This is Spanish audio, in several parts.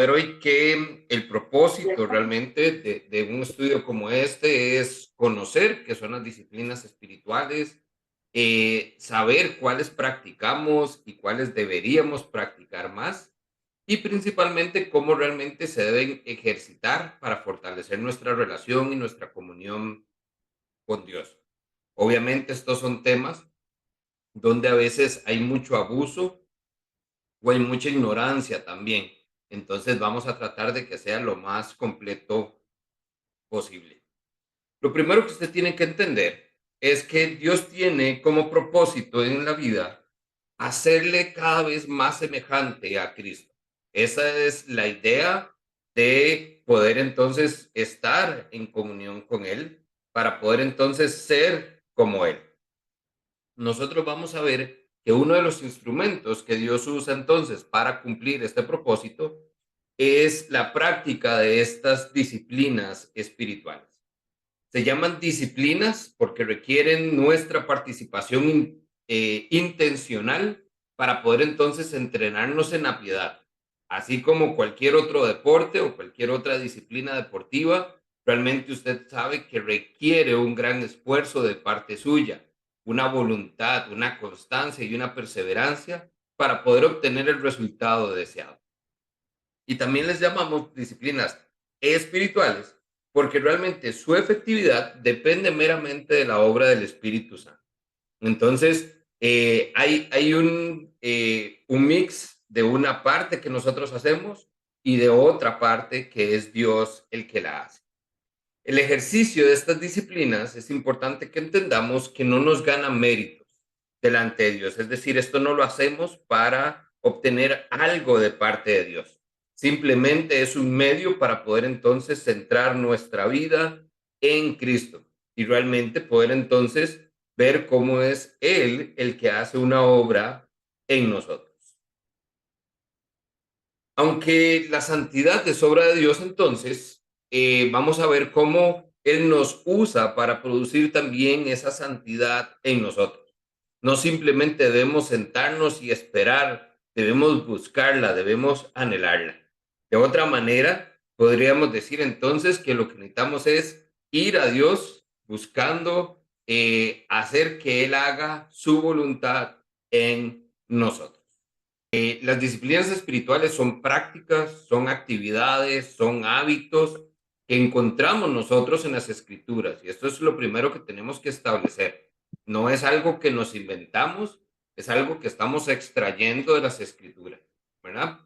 ver hoy que el propósito realmente de un estudio como este es conocer qué son las disciplinas espirituales, saber cuáles practicamos y cuáles deberíamos practicar más, y principalmente cómo realmente se deben ejercitar para fortalecer nuestra relación y nuestra comunión con Dios. Obviamente estos son temas donde a veces hay mucho abuso o hay mucha ignorancia también. Entonces vamos a tratar de que sea lo más completo posible. Lo primero que usted tiene que entender es que Dios tiene como propósito en la vida hacerle cada vez más semejante a Cristo. Esa es la idea de poder entonces estar en comunión con Él para poder entonces ser como Él. Nosotros vamos a ver que uno de los instrumentos que Dios usa entonces para cumplir este propósito es la práctica de estas disciplinas espirituales. Se llaman disciplinas porque requieren nuestra participación intencional para poder entonces entrenarnos en la piedad. Así como cualquier otro deporte o cualquier otra disciplina deportiva, realmente usted sabe que requiere un gran esfuerzo de parte suya, una voluntad, una constancia y una perseverancia para poder obtener el resultado deseado. Y también les llamamos disciplinas espirituales porque realmente su efectividad depende meramente de la obra del Espíritu Santo. Entonces, hay un mix de una parte que nosotros hacemos y de otra parte que es Dios el que la hace. El ejercicio de estas disciplinas es importante que entendamos que no nos gana méritos delante de Dios. Es decir, esto no lo hacemos para obtener algo de parte de Dios. Simplemente es un medio para poder entonces centrar nuestra vida en Cristo y realmente poder entonces ver cómo es Él el que hace una obra en nosotros. Aunque la santidad es obra de Dios, entonces vamos a ver cómo Él nos usa para producir también esa santidad en nosotros. No simplemente debemos sentarnos y esperar, debemos buscarla, debemos anhelarla. De otra manera, podríamos decir entonces que lo que necesitamos es ir a Dios buscando hacer que Él haga su voluntad en nosotros. Las disciplinas espirituales son prácticas, son actividades, son hábitos que encontramos nosotros en las escrituras. Y esto es lo primero que tenemos que establecer. No es algo que nos inventamos, es algo que estamos extrayendo de las escrituras, ¿verdad?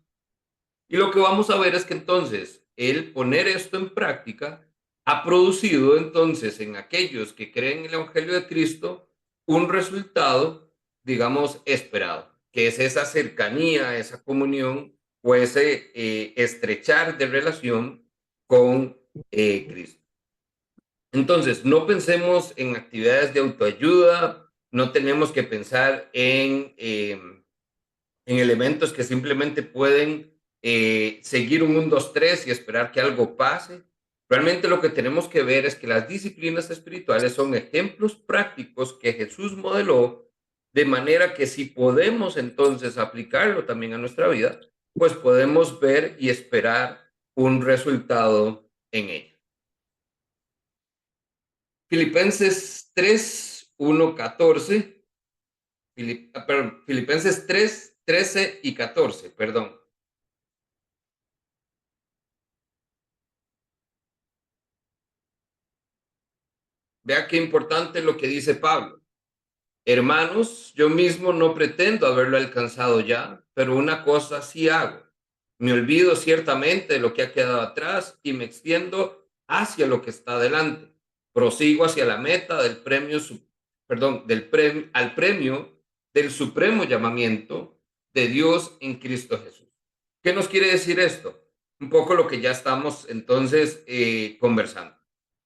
Y lo que vamos a ver es que entonces el poner esto en práctica ha producido entonces en aquellos que creen en el Evangelio de Cristo un resultado, digamos, esperado, que es esa cercanía, esa comunión o ese estrechar de relación con Cristo. Entonces, no pensemos en actividades de autoayuda, no tenemos que pensar en elementos que simplemente pueden seguir un 1, 2, 3 y esperar que algo pase. Realmente lo que tenemos que ver es que las disciplinas espirituales son ejemplos prácticos que Jesús modeló, de manera que si podemos entonces aplicarlo también a nuestra vida, pues podemos ver y esperar un resultado en ello. Filipenses 3, 1, 14, Filipenses 3, 13 y 14, perdón. Vea qué importante lo que dice Pablo. Hermanos, yo mismo no pretendo haberlo alcanzado ya, pero una cosa sí hago. Me olvido ciertamente de lo que ha quedado atrás y me extiendo hacia lo que está delante. Prosigo hacia la meta del premio, al premio del supremo llamamiento de Dios en Cristo Jesús. ¿Qué nos quiere decir esto? Un poco lo que ya estamos entonces conversando.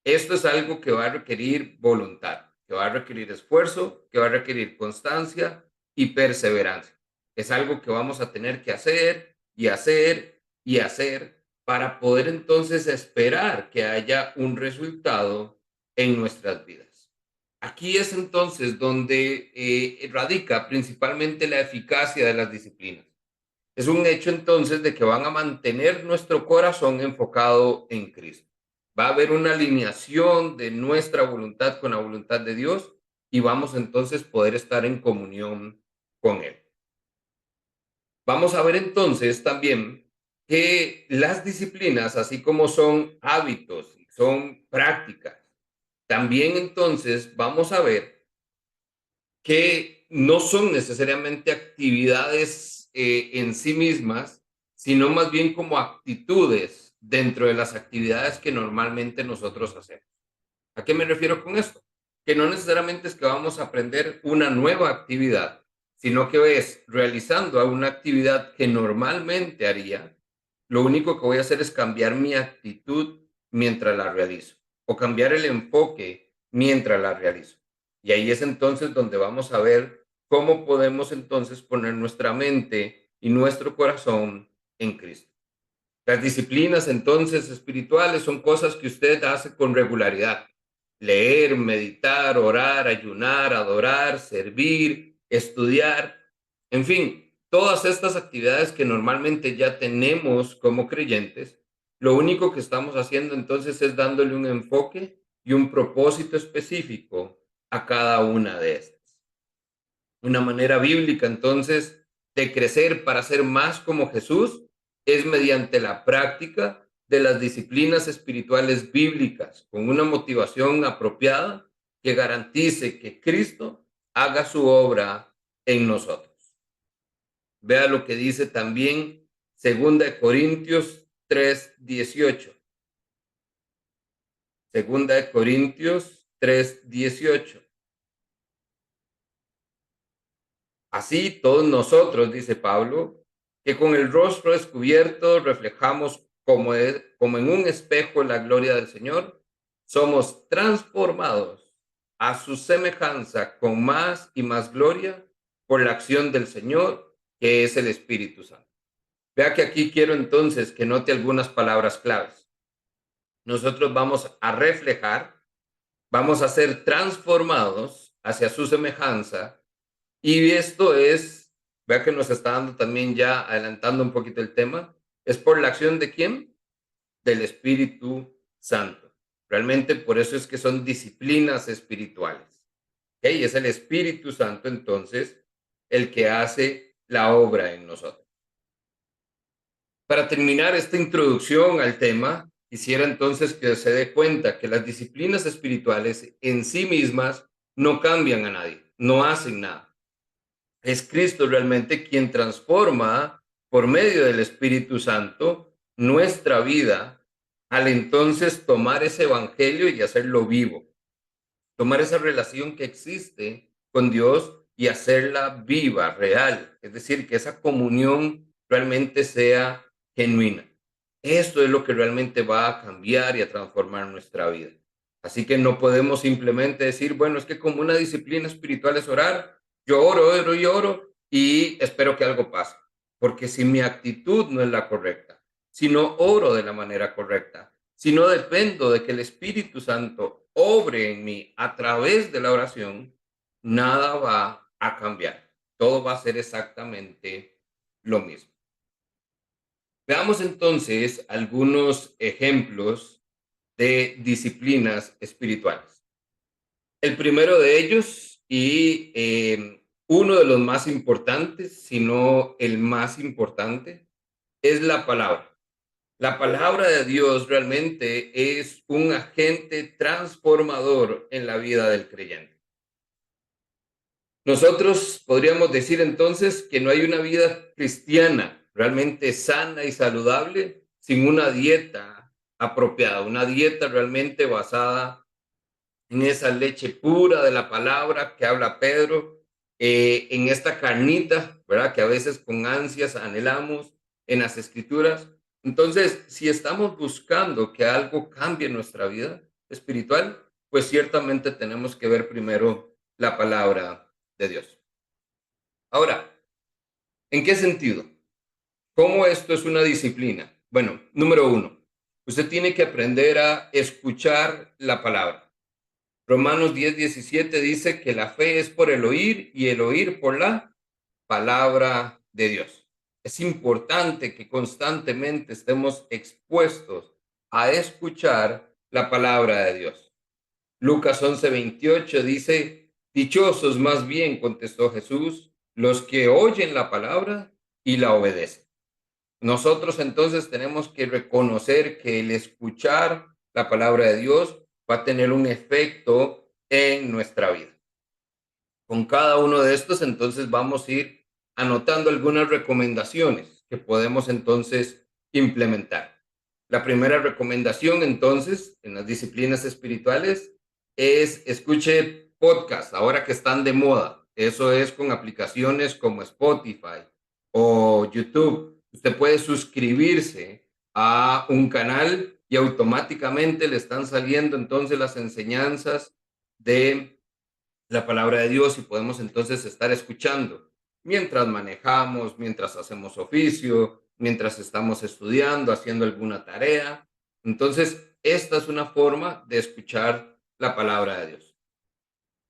Esto es algo que va a requerir voluntad, que va a requerir esfuerzo, que va a requerir constancia y perseverancia. Es algo que vamos a tener que hacer y hacer y hacer para poder entonces esperar que haya un resultado en nuestras vidas. Aquí es entonces donde radica principalmente la eficacia de las disciplinas. Es un hecho entonces de que van a mantener nuestro corazón enfocado en Cristo. Va a haber una alineación de nuestra voluntad con la voluntad de Dios y vamos entonces poder estar en comunión con Él. Vamos a ver entonces también que las disciplinas, así como son hábitos, son prácticas, también entonces vamos a ver que no son necesariamente actividades en sí mismas, sino más bien como actitudes dentro de las actividades que normalmente nosotros hacemos. ¿A qué me refiero con esto? Que no necesariamente es que vamos a aprender una nueva actividad, sino que es realizando una actividad que normalmente haría, lo único que voy a hacer es cambiar mi actitud mientras la realizo o cambiar el enfoque mientras la realizo. Y ahí es entonces donde vamos a ver cómo podemos entonces poner nuestra mente y nuestro corazón en Cristo. Las disciplinas entonces espirituales son cosas que usted hace con regularidad. Leer, meditar, orar, ayunar, adorar, servir, estudiar, en fin, todas estas actividades que normalmente ya tenemos como creyentes, lo único que estamos haciendo entonces es dándole un enfoque y un propósito específico a cada una de estas. Una manera bíblica, entonces, de crecer para ser más como Jesús es mediante la práctica de las disciplinas espirituales bíblicas, con una motivación apropiada que garantice que Cristo haga su obra en nosotros. Vea lo que dice también 2 Corintios 3:18. 2 Corintios 3:18. Así todos nosotros, dice Pablo, que con el rostro descubierto reflejamos como en un espejo la gloria del Señor, somos transformados a su semejanza con más y más gloria por la acción del Señor, que es el Espíritu Santo. Vea que aquí quiero entonces que note algunas palabras claves. Nosotros vamos a reflejar, vamos a ser transformados hacia su semejanza. Y esto es, vea que nos está dando también ya adelantando un poquito el tema, es por la acción de quién? Del Espíritu Santo. Realmente por eso es que son disciplinas espirituales. ¿Ok? Es el Espíritu Santo entonces el que hace la obra en nosotros. Para terminar esta introducción al tema, quisiera entonces que se dé cuenta que las disciplinas espirituales en sí mismas no cambian a nadie, no hacen nada. Es Cristo realmente quien transforma por medio del Espíritu Santo nuestra vida al entonces tomar ese evangelio y hacerlo vivo, tomar esa relación que existe con Dios y hacerla viva, real, es decir, que esa comunión realmente sea genuina. Esto es lo que realmente va a cambiar y a transformar nuestra vida. Así que no podemos simplemente decir, bueno, es que como una disciplina espiritual es orar, yo oro, oro y oro y espero que algo pase. Porque si mi actitud no es la correcta, si no oro de la manera correcta, si no dependo de que el Espíritu Santo obre en mí a través de la oración, nada va a cambiar. Todo va a ser exactamente lo mismo. Veamos entonces algunos ejemplos de disciplinas espirituales. El primero de ellos y uno de los más importantes, si no el más importante, es la palabra. La palabra de Dios realmente es un agente transformador en la vida del creyente. Nosotros podríamos decir entonces que no hay una vida cristiana realmente sana y saludable sin una dieta apropiada, una dieta realmente basada en esa leche pura de la palabra que habla Pedro, en esta carnita, ¿verdad? Que a veces con ansias anhelamos en las escrituras. Entonces, si estamos buscando que algo cambie en nuestra vida espiritual, pues ciertamente tenemos que ver primero la palabra de Dios. Ahora, ¿en qué sentido? ¿Cómo esto es una disciplina? Bueno, número uno, usted tiene que aprender a escuchar la palabra. Romanos 10:17 dice que la fe es por el oír y el oír por la palabra de Dios. Es importante que constantemente estemos expuestos a escuchar la palabra de Dios. Lucas 11:28 dice, dichosos más bien, contestó Jesús, los que oyen la palabra y la obedecen. Nosotros entonces tenemos que reconocer que el escuchar la palabra de Dios va a tener un efecto en nuestra vida. Con cada uno de estos, entonces vamos a ir anotando algunas recomendaciones que podemos entonces implementar. La primera recomendación, entonces, en las disciplinas espirituales es escuche podcast, ahora que están de moda. Eso es con aplicaciones como Spotify o YouTube. Usted puede suscribirse a un canal y automáticamente le están saliendo entonces las enseñanzas de la palabra de Dios y podemos entonces estar escuchando mientras manejamos, mientras hacemos oficio, mientras estamos estudiando, haciendo alguna tarea. Entonces, esta es una forma de escuchar la palabra de Dios.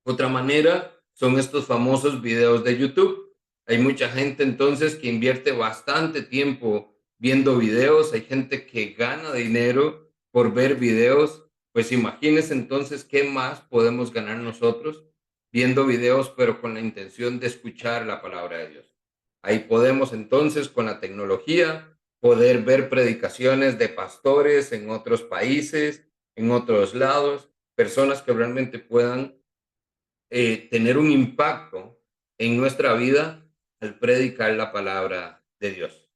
Otra manera son estos famosos videos de YouTube. Hay mucha gente entonces que invierte bastante tiempo viendo videos. Hay gente que gana dinero por ver videos. Pues imagínense entonces qué más podemos ganar nosotros viendo videos, pero con la intención de escuchar la palabra de Dios. Ahí podemos entonces con la tecnología poder ver predicaciones de pastores en otros países, en otros lados, personas que realmente puedan tener un impacto en nuestra vida al predicar la palabra de Dios.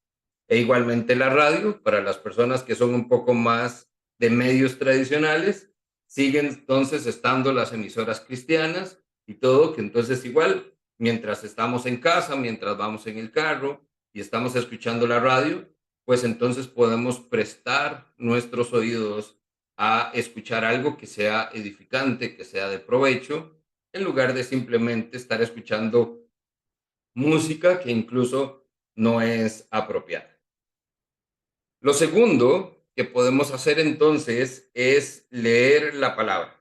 E igualmente la radio, para las personas que son un poco más de medios tradicionales, siguen entonces estando las emisoras cristianas y todo, que entonces igual, mientras estamos en casa, mientras vamos en el carro y estamos escuchando la radio, pues entonces podemos prestar nuestros oídos a escuchar algo que sea edificante, que sea de provecho, en lugar de simplemente estar escuchando música que incluso no es apropiada. Lo segundo que podemos hacer entonces es leer la palabra.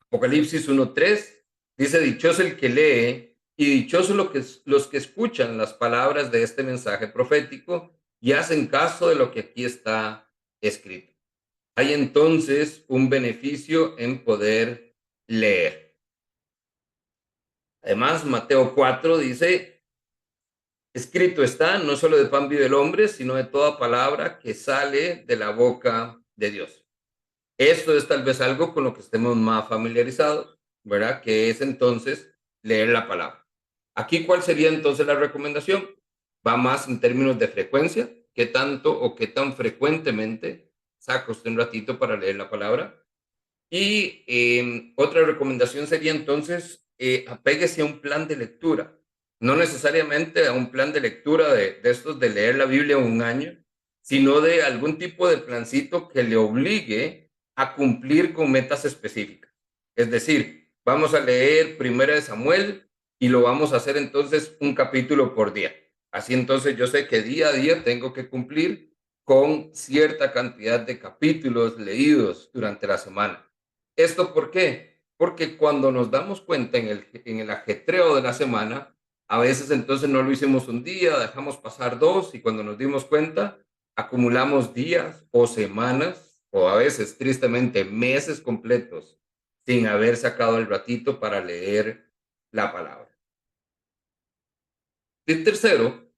Apocalipsis 1:3 dice, dichoso el que lee y dichoso los que escuchan las palabras de este mensaje profético y hacen caso de lo que aquí está escrito. Hay entonces un beneficio en poder leer. Además, Mateo 4 dice, escrito está, no solo de pan vive el hombre, sino de toda palabra que sale de la boca de Dios. Esto es tal vez algo con lo que estemos más familiarizados, ¿verdad? Que es entonces leer la palabra. Aquí, ¿cuál sería entonces la recomendación? Va más en términos de frecuencia, qué tanto o qué tan frecuentemente saca usted un ratito para leer la palabra. Y otra recomendación sería entonces, apéguese a un plan de lectura. No necesariamente a un plan de lectura de estos de leer la Biblia un año, sino de algún tipo de plancito que le obligue a cumplir con metas específicas. Es decir, vamos a leer Primera de Samuel y lo vamos a hacer entonces un capítulo por día. Así entonces yo sé que día a día tengo que cumplir con cierta cantidad de capítulos leídos durante la semana. ¿Esto por qué? Porque cuando nos damos cuenta en el ajetreo de la semana, a veces entonces no lo hicimos un día, dejamos pasar dos y cuando nos dimos cuenta, acumulamos días o semanas o a veces tristemente meses completos sin haber sacado el ratito para leer la palabra. Y tercero,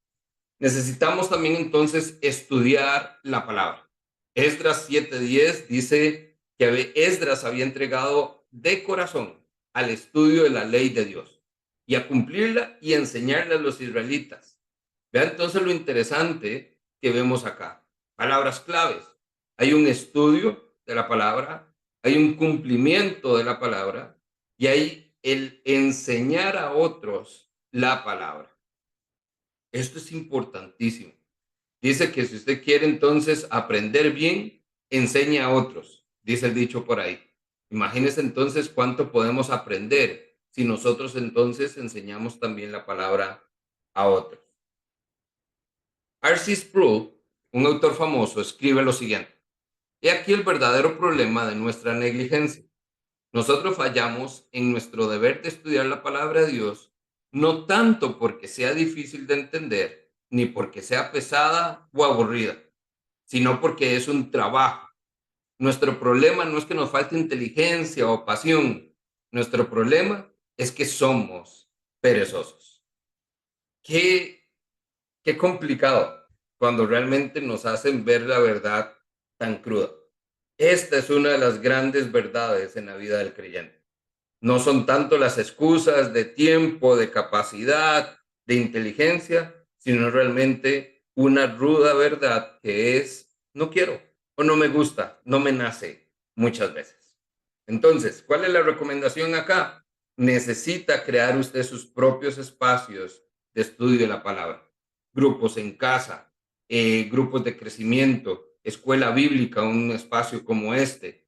necesitamos también entonces estudiar la palabra. Esdras 7:10 dice que Esdras había entregado de corazón al estudio de la ley de Dios y a cumplirla y enseñarle a los israelitas. Vean entonces lo interesante que vemos acá. Palabras claves. Hay un estudio de la palabra, hay un cumplimiento de la palabra y hay el enseñar a otros la palabra. Esto es importantísimo. Dice que si usted quiere entonces aprender bien, enseñe a otros, dice el dicho por ahí. Imagínese entonces cuánto podemos aprender si nosotros entonces enseñamos también la palabra a otros. R.C. Sproul, un autor famoso, escribe lo siguiente. He aquí el verdadero problema de nuestra negligencia. Nosotros fallamos en nuestro deber de estudiar la palabra de Dios, no tanto porque sea difícil de entender, ni porque sea pesada o aburrida, sino porque es un trabajo. Nuestro problema no es que nos falte inteligencia o pasión. Nuestro problema es que somos perezosos. Qué, qué complicado cuando realmente nos hacen ver la verdad tan cruda. Esta es una de las grandes verdades en la vida del creyente. No son tanto las excusas de tiempo, de capacidad, de inteligencia, sino realmente una ruda verdad que es no quiero o no me gusta, no me nace muchas veces. Entonces, ¿cuál es la recomendación acá? Necesita crear usted sus propios espacios de estudio de la palabra, grupos en casa, grupos de crecimiento, escuela bíblica, un espacio como este,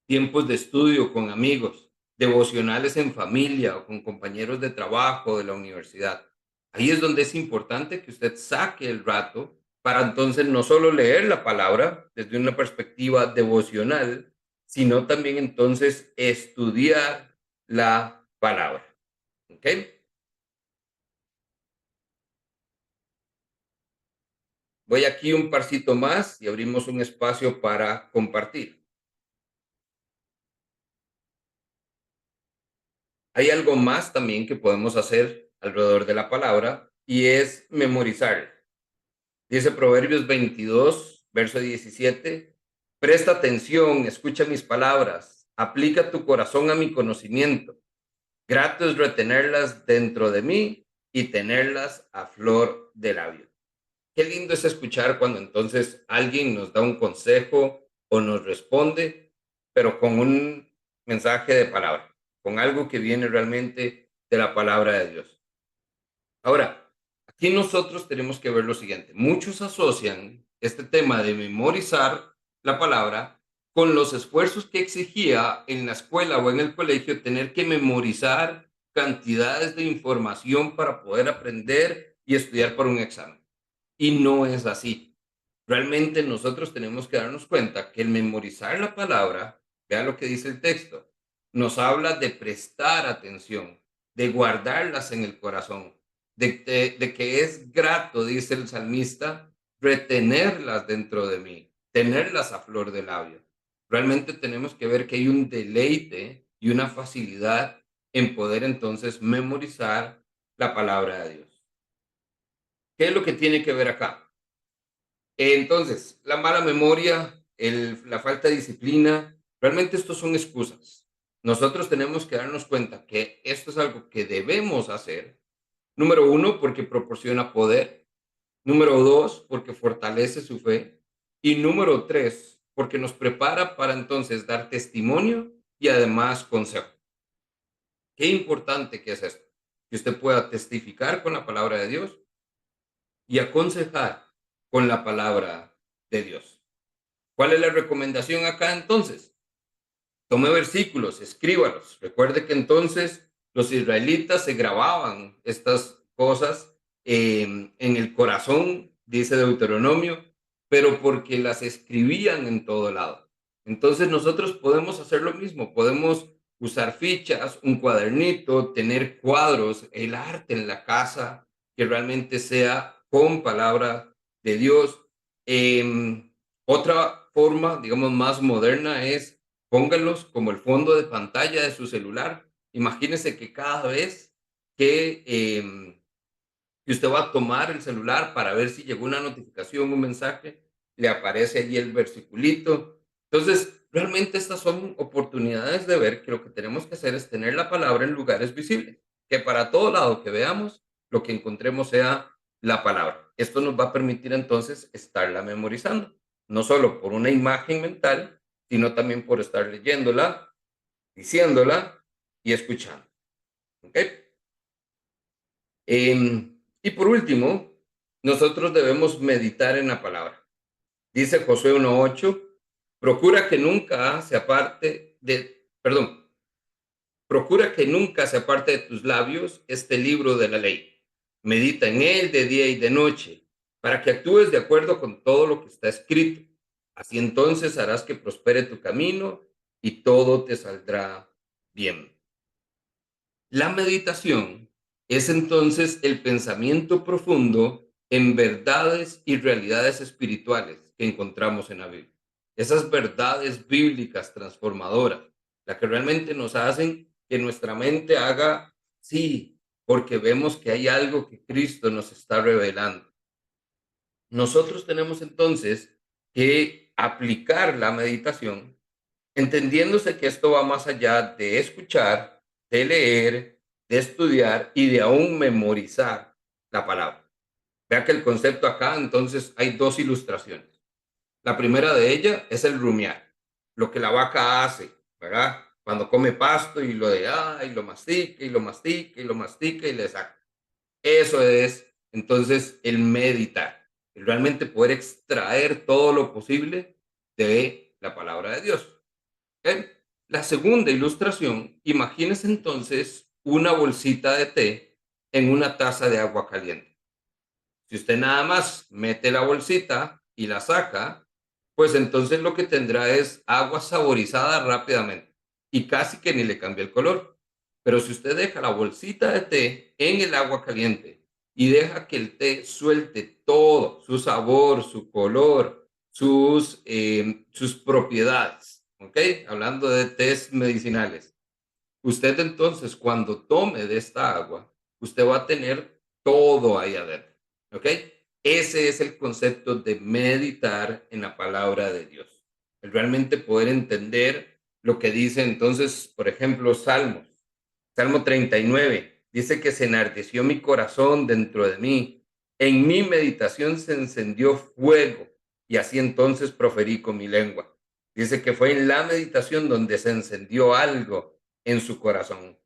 tiempos de estudio con amigos, devocionales en familia o con compañeros de trabajo de la universidad. Ahí es donde es importante que usted saque el rato para entonces no solo leer la palabra desde una perspectiva devocional, sino también entonces estudiar la palabra. ¿Ok? Voy aquí un parcito más y abrimos un espacio para compartir. Hay algo más también que podemos hacer alrededor de la palabra y es memorizar. Dice Proverbios 22, verso 17, presta atención, escucha mis palabras, aplica tu corazón a mi conocimiento. Grato es retenerlas dentro de mí y tenerlas a flor de labio. Qué lindo es escuchar cuando entonces alguien nos da un consejo o nos responde, pero con un mensaje de palabra, con algo que viene realmente de la palabra de Dios. Ahora, aquí nosotros tenemos que ver lo siguiente. Muchos asocian este tema de memorizar la palabra con los esfuerzos que exigía en la escuela o en el colegio tener que memorizar cantidades de información para poder aprender y estudiar para un examen. Y no es así. Realmente nosotros tenemos que darnos cuenta que el memorizar la palabra, vea lo que dice el texto, nos habla de prestar atención, de guardarlas en el corazón, de que es grato, dice el salmista, retenerlas dentro de mí, tenerlas a flor de labio. Realmente tenemos que ver que hay un deleite y una facilidad en poder entonces memorizar la palabra de Dios. ¿Qué es lo que tiene que ver acá? Entonces, la mala memoria, la falta de disciplina, realmente estos son excusas. Nosotros tenemos que darnos cuenta que esto es algo que debemos hacer. Número uno, porque proporciona poder. Número dos, porque fortalece su fe. Y número tres, porque nos prepara para entonces dar testimonio y además consejo. Qué importante que es esto, que usted pueda testificar con la palabra de Dios y aconsejar con la palabra de Dios. ¿Cuál es la recomendación acá entonces? Tome versículos, escríbalos. Recuerde que entonces los israelitas se grababan estas cosas en el corazón, dice Deuteronomio, pero porque las escribían en todo lado. Entonces nosotros podemos hacer lo mismo, podemos usar fichas, un cuadernito, tener cuadros, el arte en la casa, que realmente sea con palabra de Dios. Otra forma, digamos, más moderna es póngalos como el fondo de pantalla de su celular. Imagínese que cada vez que usted va a tomar el celular para ver si llegó una notificación, un mensaje, le aparece allí el versiculito. Entonces, realmente estas son oportunidades de ver que lo que tenemos que hacer es tener la palabra en lugares visibles, que para todo lado que veamos, lo que encontremos sea la palabra. Esto nos va a permitir entonces estarla memorizando, no solo por una imagen mental, sino también por estar leyéndola, diciéndola y escuchando. ¿Ok? Y por último, nosotros debemos meditar en la palabra. Dice Josué 1:8, procura que nunca se aparte procura que nunca se aparte de tus labios este libro de la ley. Medita en él de día y de noche, para que actúes de acuerdo con todo lo que está escrito. Así entonces harás que prospere tu camino y todo te saldrá bien. La meditación es entonces el pensamiento profundo en verdades y realidades espirituales que encontramos en la Biblia. Esas verdades bíblicas transformadoras, las que realmente nos hacen que nuestra mente haga sí, porque vemos que hay algo que Cristo nos está revelando. Nosotros tenemos entonces que aplicar la meditación, entendiéndose que esto va más allá de escuchar, de leer, de estudiar y de aún memorizar la palabra. Vea que el concepto acá, entonces, hay dos ilustraciones. La primera de ellas es el rumiar, lo que la vaca hace, ¿verdad? Cuando come pasto y y lo mastica y lo mastica y lo mastica y le saca. Eso es, entonces, el meditar, el realmente poder extraer todo lo posible de la palabra de Dios. ¿Ok? La segunda ilustración, imagínese entonces una bolsita de té en una taza de agua caliente. Si usted nada más mete la bolsita y la saca, pues entonces lo que tendrá es agua saborizada rápidamente y casi que ni le cambia el color. Pero si usted deja la bolsita de té en el agua caliente y deja que el té suelte todo, su sabor, su color, sus propiedades, ¿ok? Hablando de tés medicinales. Usted entonces cuando tome de esta agua, usted va a tener todo ahí adentro, ¿ok? Ese es el concepto de meditar en la palabra de Dios. El realmente poder entender lo que dice entonces, por ejemplo, Salmos. Salmo 39 dice que se enardeció mi corazón dentro de mí. En mi meditación se encendió fuego y así entonces proferí con mi lengua. Dice que fue en la meditación donde se encendió algo en su corazón.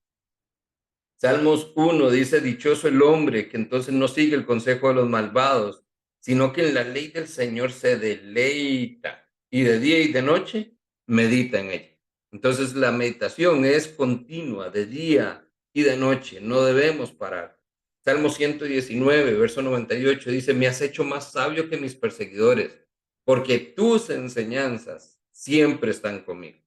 Salmos 1 dice, dichoso el hombre que entonces no sigue el consejo de los malvados, sino que en la ley del Señor se deleita y de día y de noche medita en ella. Entonces la meditación es continua, de día y de noche, no debemos parar. Salmo 119, verso 98 dice, me has hecho más sabio que mis perseguidores, porque tus enseñanzas siempre están conmigo.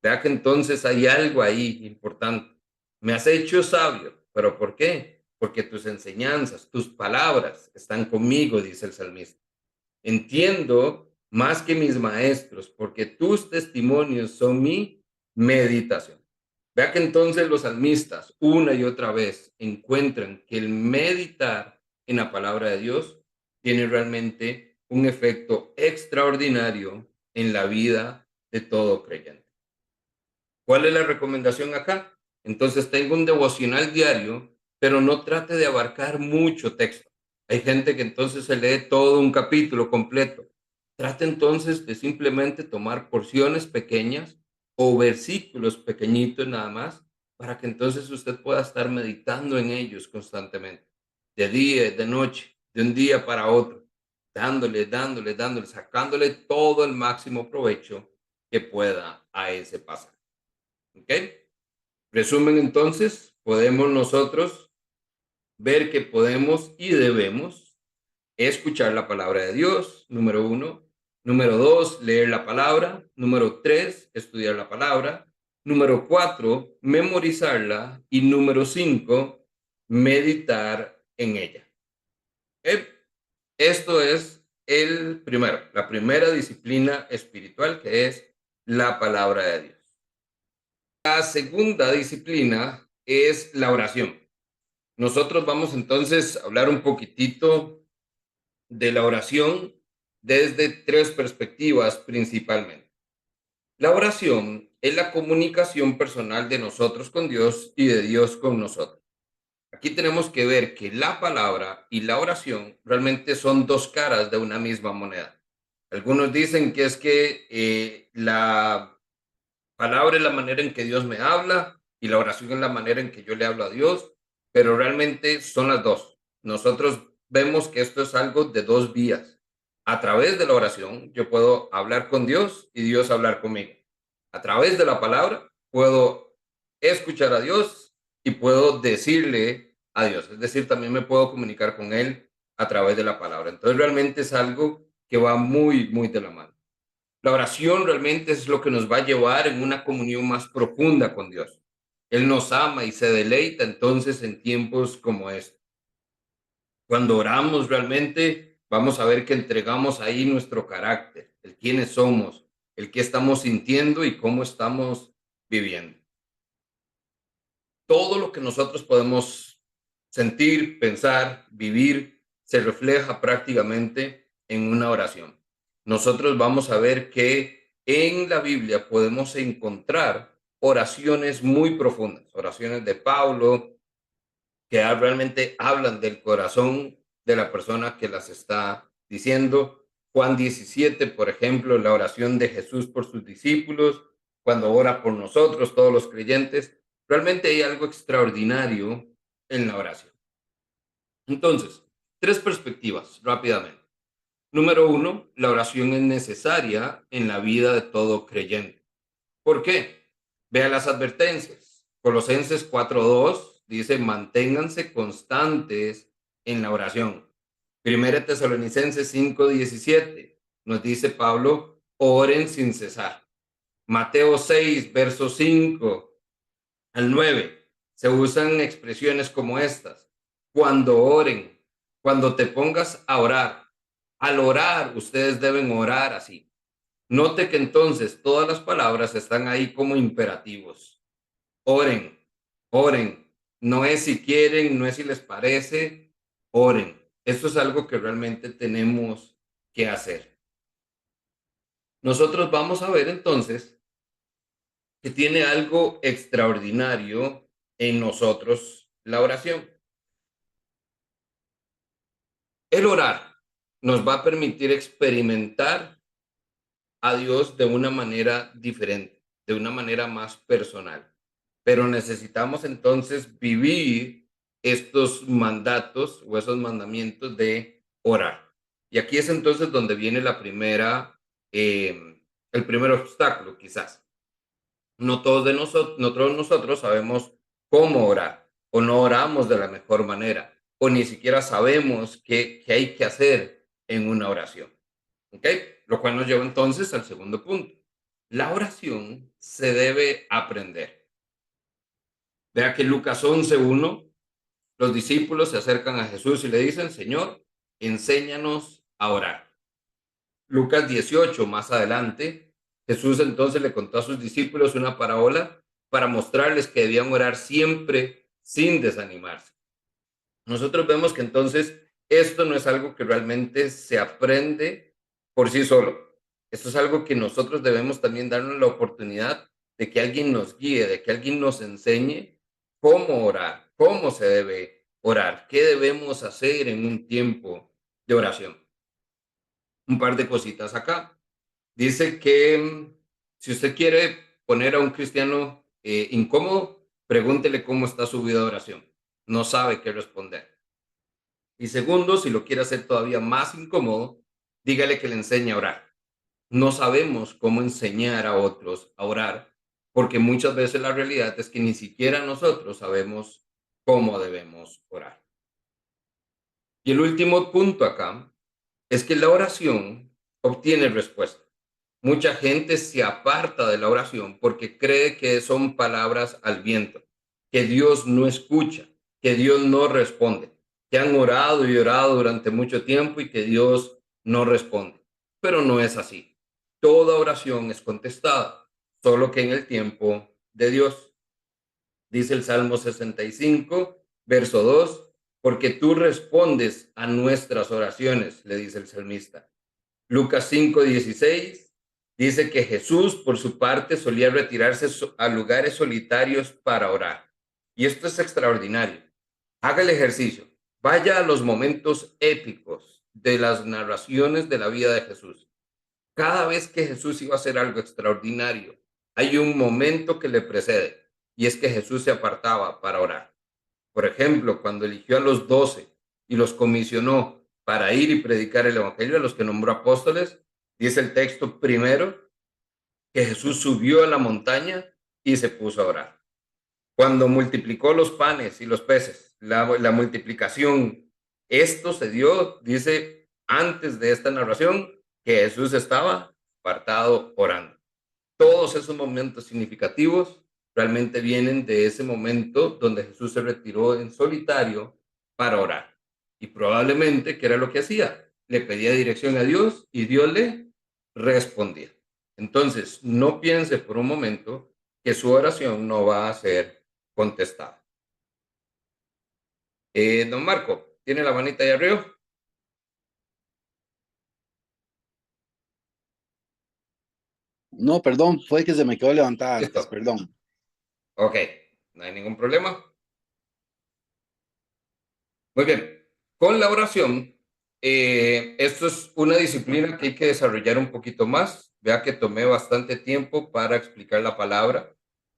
Vea que entonces hay algo ahí importante. Me has hecho sabio, pero ¿por qué? Porque tus enseñanzas, tus palabras están conmigo, dice el salmista. Entiendo más que mis maestros, porque tus testimonios son mi meditación. Vea que entonces los salmistas una y otra vez encuentran que el meditar en la palabra de Dios tiene realmente un efecto extraordinario en la vida de todo creyente. ¿Cuál es la recomendación acá? Entonces tengo un devocional diario, pero no trate de abarcar mucho texto. Hay gente que entonces se lee todo un capítulo completo. Trate entonces de simplemente tomar porciones pequeñas o versículos pequeñitos nada más para que entonces usted pueda estar meditando en ellos constantemente, de día, de noche, de un día para otro, dándole, sacándole todo el máximo provecho que pueda a ese pasaje. ¿Ok? Resumen entonces, podemos nosotros ver que podemos y debemos escuchar la palabra de Dios, número uno. Número dos, leer la palabra. Número tres, estudiar la palabra. Número cuatro, memorizarla. Y número cinco, meditar en ella. ¿Ok? Esto es la primera disciplina espiritual que es la palabra de Dios. La segunda disciplina es la oración. Nosotros vamos entonces a hablar un poquitito de la oración desde tres perspectivas principalmente. La oración es la comunicación personal de nosotros con Dios y de Dios con nosotros. Aquí tenemos que ver que la palabra y la oración realmente son dos caras de una misma moneda. Algunos dicen que es que la palabra es la manera en que Dios me habla y la oración es la manera en que yo le hablo a Dios, pero realmente son las dos. Nosotros vemos que esto es algo de dos vías. A través de la oración yo puedo hablar con Dios y Dios hablar conmigo. A través de la palabra puedo escuchar a Dios y puedo decirle a Dios. Es decir, también me puedo comunicar con Él a través de la palabra. Entonces realmente es algo que va muy, muy de la mano. La oración realmente es lo que nos va a llevar en una comunión más profunda con Dios. Él nos ama y se deleita entonces en tiempos como este. Cuando oramos realmente, vamos a ver que entregamos ahí nuestro carácter, el quiénes somos, el qué estamos sintiendo y cómo estamos viviendo. Todo lo que nosotros podemos sentir, pensar, vivir, se refleja prácticamente en una oración. Nosotros vamos a ver que en la Biblia podemos encontrar oraciones muy profundas, oraciones de Pablo, que realmente hablan del corazón de la persona que las está diciendo. Juan 17, por ejemplo, la oración de Jesús por sus discípulos, cuando ora por nosotros, todos los creyentes. Realmente hay algo extraordinario en la oración. Entonces, tres perspectivas rápidamente. Número uno, la oración es necesaria en la vida de todo creyente. ¿Por qué? Vea las advertencias. Colosenses 4:2 dice, manténganse constantes en la oración. Primera Tesalonicenses 5:17 nos dice Pablo, oren sin cesar. Mateo 6, verso 5 al 9 se usan expresiones como estas. Cuando oren, cuando te pongas a orar, al orar ustedes deben orar así. Note que entonces todas las palabras están ahí como imperativos. Oren, oren. No es si quieren, no es si les parece, oren. Esto es algo que realmente tenemos que hacer. Nosotros vamos a ver entonces que tiene algo extraordinario en nosotros la oración. El orar nos va a permitir experimentar a Dios de una manera diferente, de una manera más personal. Pero necesitamos entonces vivir estos mandatos o esos mandamientos de orar. Y aquí es entonces donde viene la primera, el primer obstáculo, quizás. No todos nosotros sabemos cómo orar, o no oramos de la mejor manera, o ni siquiera sabemos qué hay que hacer en una oración. ¿Ok? Lo cual nos lleva entonces al segundo punto. La oración se debe aprender. Vea que Lucas 11:1, los discípulos se acercan a Jesús y le dicen, Señor, enséñanos a orar. Lucas 18, más adelante, Jesús entonces le contó a sus discípulos una parábola para mostrarles que debían orar siempre sin desanimarse. Nosotros vemos que entonces esto no es algo que realmente se aprende por sí solo. Esto es algo que nosotros debemos también darnos la oportunidad de que alguien nos guíe, de que alguien nos enseñe cómo orar, cómo se debe orar, qué debemos hacer en un tiempo de oración. Un par de cositas acá. Dice que si usted quiere poner a un cristiano incómodo, pregúntele cómo está su vida de oración. No sabe qué responder. Y segundo, si lo quiere hacer todavía más incómodo, dígale que le enseñe a orar. No sabemos cómo enseñar a otros a orar, porque muchas veces la realidad es que ni siquiera nosotros sabemos cómo debemos orar. Y el último punto acá es que la oración obtiene respuesta. Mucha gente se aparta de la oración porque cree que son palabras al viento, que Dios no escucha, que Dios no responde, que han orado y orado durante mucho tiempo y que Dios no responde. Pero no es así. Toda oración es contestada, solo que en el tiempo de Dios. Dice el Salmo 65, verso 2, porque tú respondes a nuestras oraciones, le dice el salmista. Lucas 5:16 dice que Jesús, por su parte, solía retirarse a lugares solitarios para orar. Y esto es extraordinario. Haga el ejercicio. Vaya a los momentos épicos de las narraciones de la vida de Jesús. Cada vez que Jesús iba a hacer algo extraordinario, hay un momento que le precede, y es que Jesús se apartaba para orar. Por ejemplo, cuando eligió a los 12 y los comisionó para ir y predicar el evangelio a los que nombró apóstoles, dice el texto primero que Jesús subió a la montaña y se puso a orar. Cuando multiplicó los panes y los peces, la multiplicación, esto se dio, dice antes de esta narración, que Jesús estaba apartado orando. Todos esos momentos significativos realmente vienen de ese momento donde Jesús se retiró en solitario para orar. Y probablemente, ¿qué era lo que hacía? Le pedía dirección a Dios y Dios le respondía. Entonces, no piense por un momento que su oración no va a ser contestada. Don Marco, ¿tiene la manita ahí arriba? No, perdón, fue que se me quedó levantada Listo. antes, perdón. Ok, no hay ningún problema. Muy bien. Con la oración, esto es una disciplina que hay que desarrollar un poquito más. Vea que tomé bastante tiempo para explicar la palabra.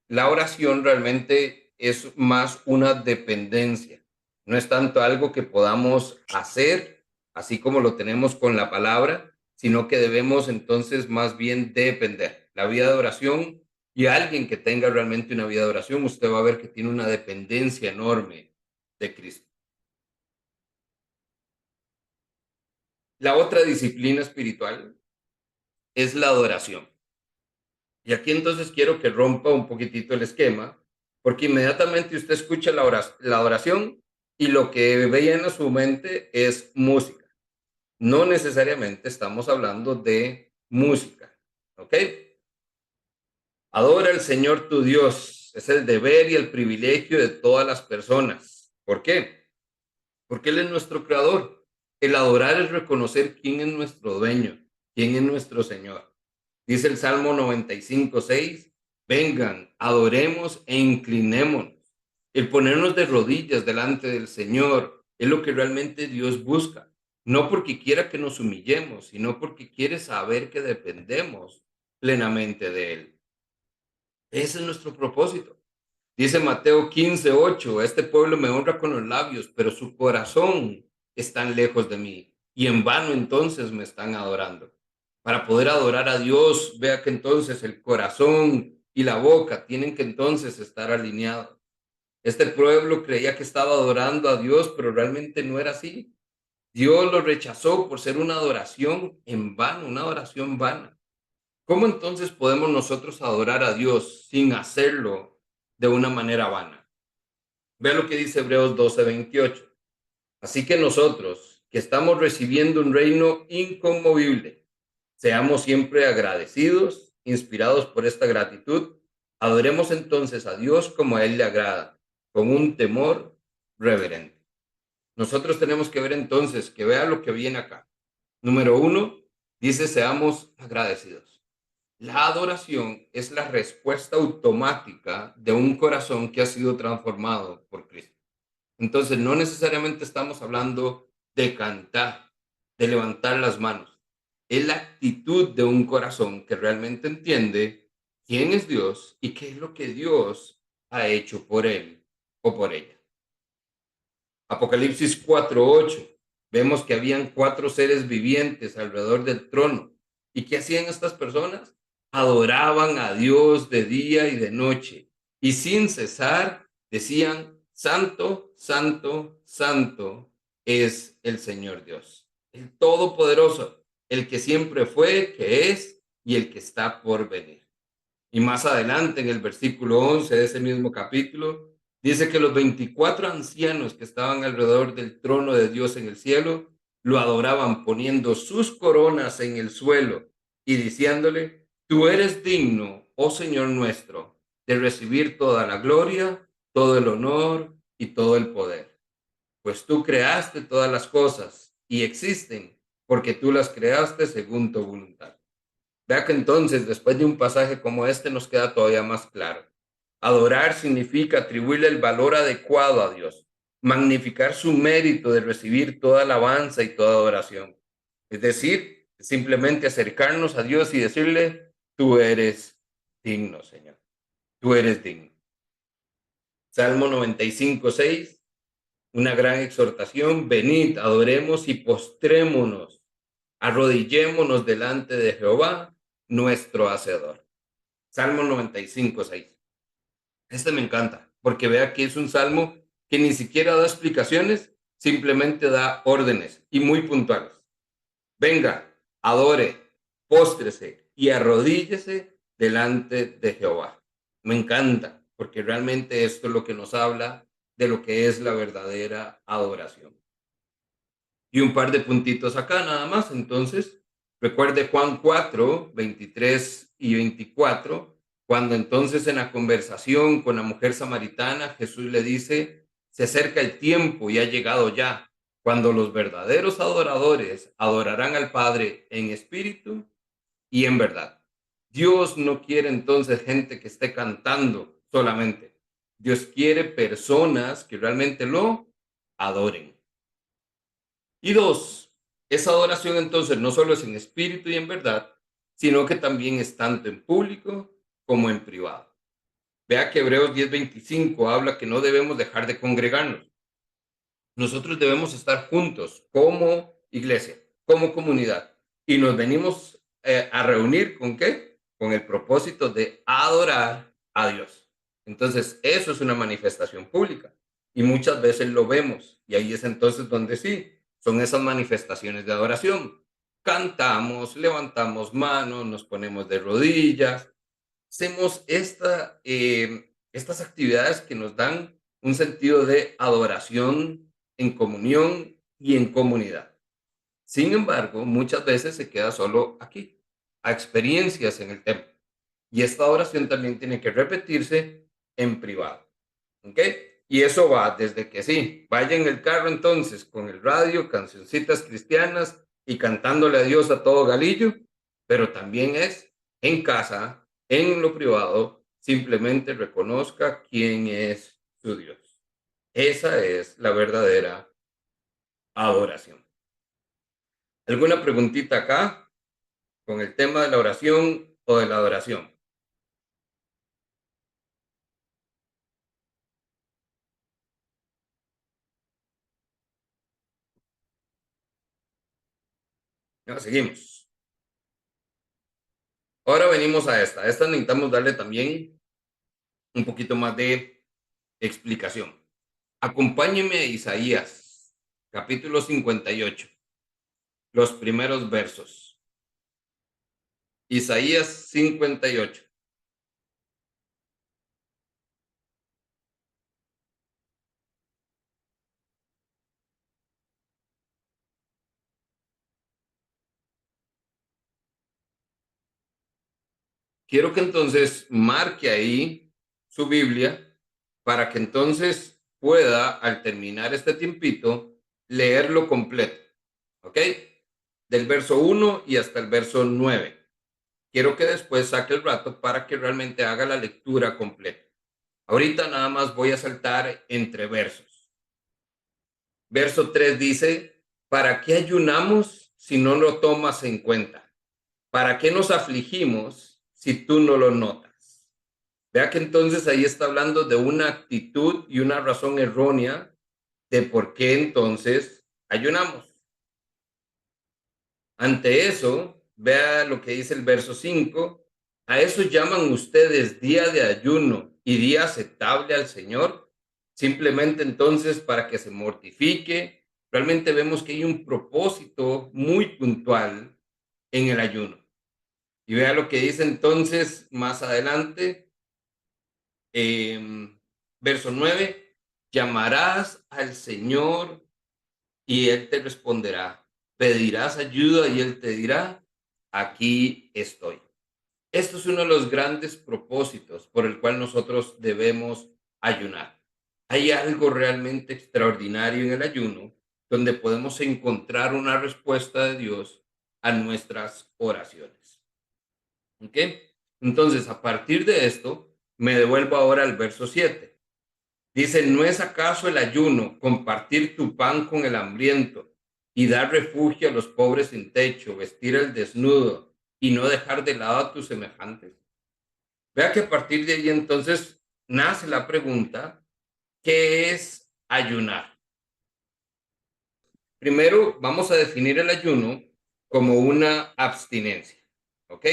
La oración realmente es más una dependencia. No es tanto algo que podamos hacer, así como lo tenemos con la palabra, sino que debemos entonces más bien depender. La vida de oración y alguien que tenga realmente una vida de oración, usted va a ver que tiene una dependencia enorme de Cristo. La otra disciplina espiritual es la adoración. Y aquí entonces quiero que rompa un poquitito el esquema, porque inmediatamente usted escucha la oración y lo que veía en su mente es música. No necesariamente estamos hablando de música, ¿ok? Adora al Señor tu Dios. Es el deber y el privilegio de todas las personas. ¿Por qué? Porque Él es nuestro creador. El adorar es reconocer quién es nuestro dueño, quién es nuestro Señor. Dice el Salmo 95:6, vengan, adoremos e inclinémonos. El ponernos de rodillas delante del Señor es lo que realmente Dios busca. No porque quiera que nos humillemos, sino porque quiere saber que dependemos plenamente de Él. Ese es nuestro propósito. Dice Mateo 15:8, este pueblo me honra con los labios, pero su corazón está lejos de mí y en vano entonces me están adorando. Para poder adorar a Dios, vea que entonces el corazón y la boca tienen que entonces estar alineados. Este pueblo creía que estaba adorando a Dios, pero realmente no era así. Dios lo rechazó por ser una adoración en vano, una adoración vana. ¿Cómo entonces podemos nosotros adorar a Dios sin hacerlo de una manera vana? Vea lo que dice Hebreos 12:28. Así que nosotros, que estamos recibiendo un reino inconmovible, seamos siempre agradecidos, inspirados por esta gratitud, adoremos entonces a Dios como a Él le agrada, con un temor reverente. Nosotros tenemos que ver entonces, que vea lo que viene acá. Número uno, dice, seamos agradecidos. La adoración es la respuesta automática de un corazón que ha sido transformado por Cristo. Entonces, no necesariamente estamos hablando de cantar, de levantar las manos. Es la actitud de un corazón que realmente entiende quién es Dios y qué es lo que Dios ha hecho por él o por ella. Apocalipsis 4:8. Vemos que habían cuatro seres vivientes alrededor del trono. ¿Y qué hacían estas personas? Adoraban a Dios de día y de noche. Y sin cesar decían, Santo, Santo, Santo es el Señor Dios, el Todopoderoso, el que siempre fue, que es y el que está por venir. Y más adelante, en el versículo 11 de ese mismo capítulo, dice que los 24 ancianos que estaban alrededor del trono de Dios en el cielo lo adoraban poniendo sus coronas en el suelo y diciéndole, tú eres digno, oh Señor nuestro, de recibir toda la gloria, todo el honor y todo el poder. Pues tú creaste todas las cosas y existen porque tú las creaste según tu voluntad. Vea que entonces, después de un pasaje como este, nos queda todavía más claro. Adorar significa atribuirle el valor adecuado a Dios, magnificar su mérito de recibir toda alabanza y toda adoración. Es decir, simplemente acercarnos a Dios y decirle, tú eres digno, Señor, tú eres digno. Salmo 95:6, una gran exhortación, venid, adoremos y postrémonos, arrodillémonos delante de Jehová, nuestro Hacedor. Salmo 95:6. Este me encanta, porque vea que es un salmo que ni siquiera da explicaciones, simplemente da órdenes y muy puntuales. Venga, adore, póstrese y arrodíllese delante de Jehová. Me encanta, porque realmente esto es lo que nos habla de lo que es la verdadera adoración. Y un par de puntitos acá nada más. Entonces, recuerde Juan 4, 23 y 24, cuando entonces en la conversación con la mujer samaritana, Jesús le dice, se acerca el tiempo y ha llegado ya, cuando los verdaderos adoradores adorarán al Padre en espíritu y en verdad. Dios no quiere entonces gente que esté cantando solamente. Dios quiere personas que realmente lo adoren. Y dos, esa adoración entonces no solo es en espíritu y en verdad, sino que también es tanto en público como en privado. Vea que Hebreos 10:25 habla que no debemos dejar de congregarnos. Nosotros debemos estar juntos como iglesia, como comunidad. Y nos venimos a reunir con qué? Con el propósito de adorar a Dios. Entonces, eso es una manifestación pública. Y muchas veces lo vemos. Y ahí es entonces donde sí, son esas manifestaciones de adoración. Cantamos, levantamos manos, nos ponemos de rodillas, hacemos estas actividades que nos dan un sentido de adoración en comunión y en comunidad. Sin embargo, muchas veces se queda solo aquí, a experiencias en el templo. Y esta oración también tiene que repetirse en privado. ¿Ok? Y eso va desde que sí, vaya en el carro entonces con el radio, cancioncitas cristianas y cantándole a Dios a todo galillo, pero también es en casa, en lo privado, simplemente reconozca quién es su Dios. Esa es la verdadera adoración. ¿Alguna preguntita acá con el tema de la oración o de la adoración? Ya, seguimos. Ahora venimos a esta. A esta necesitamos darle también un poquito más de explicación. Acompáñeme a Isaías, capítulo 58, los primeros versos. Isaías 58. Quiero que entonces marque ahí su Biblia para que entonces pueda, al terminar este tiempito, leerlo completo. ¿Ok? Del verso 1 y hasta el verso 9. Quiero que después saque el rato para que realmente haga la lectura completa. Ahorita nada más voy a saltar entre versos. Verso 3 dice, ¿para qué ayunamos si no lo tomas en cuenta? ¿Para qué nos afligimos si tú no lo notas? Vea que entonces ahí está hablando de una actitud y una razón errónea de por qué entonces ayunamos. Ante eso, vea lo que dice el verso 5. ¿A eso llaman ustedes día de ayuno y día aceptable al Señor? Simplemente entonces para que se mortifique. Realmente vemos que hay un propósito muy puntual en el ayuno. Y vea lo que dice entonces más adelante, verso 9. Llamarás al Señor y Él te responderá. Pedirás ayuda y Él te dirá, aquí estoy. Esto es uno de los grandes propósitos por el cual nosotros debemos ayunar. Hay algo realmente extraordinario en el ayuno donde podemos encontrar una respuesta de Dios a nuestras oraciones. ¿Ok? Entonces, a partir de esto, me devuelvo ahora al verso 7. Dice, ¿no es acaso el ayuno compartir tu pan con el hambriento y dar refugio a los pobres sin techo, vestir al desnudo y no dejar de lado a tus semejantes? Vea que a partir de ahí entonces nace la pregunta, ¿qué es ayunar? Primero vamos a definir el ayuno como una abstinencia, ¿ok?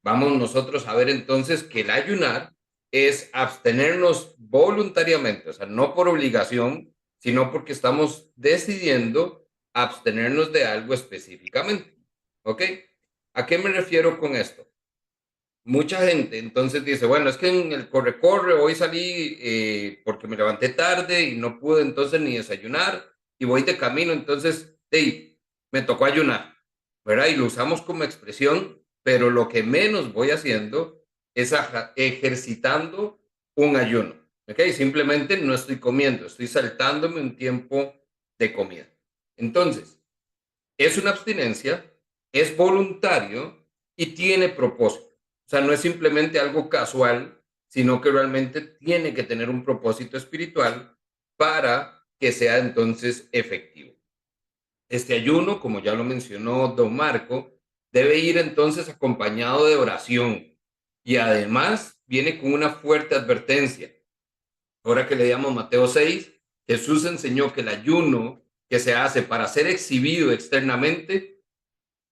Vamos nosotros a ver entonces que el ayunar es abstenernos voluntariamente, o sea, no por obligación, sino porque estamos decidiendo abstenernos de algo específicamente, ¿ok? ¿A qué me refiero con esto? Mucha gente entonces dice, bueno, es que en el corre-corre hoy salí porque me levanté tarde y no pude entonces ni desayunar y voy de camino, entonces hey, me tocó ayunar, ¿verdad? Y lo usamos como expresión, pero lo que menos voy haciendo es ejercitando un ayuno, ¿ok? Simplemente no estoy comiendo, estoy saltándome un tiempo de comida. Entonces, es una abstinencia, es voluntario y tiene propósito. O sea, no es simplemente algo casual, sino que realmente tiene que tener un propósito espiritual para que sea entonces efectivo. Este ayuno, como ya lo mencionó don Marco, debe ir entonces acompañado de oración y además viene con una fuerte advertencia. Ahora que leíamos Mateo 6, Jesús enseñó que el ayuno que se hace para ser exhibido externamente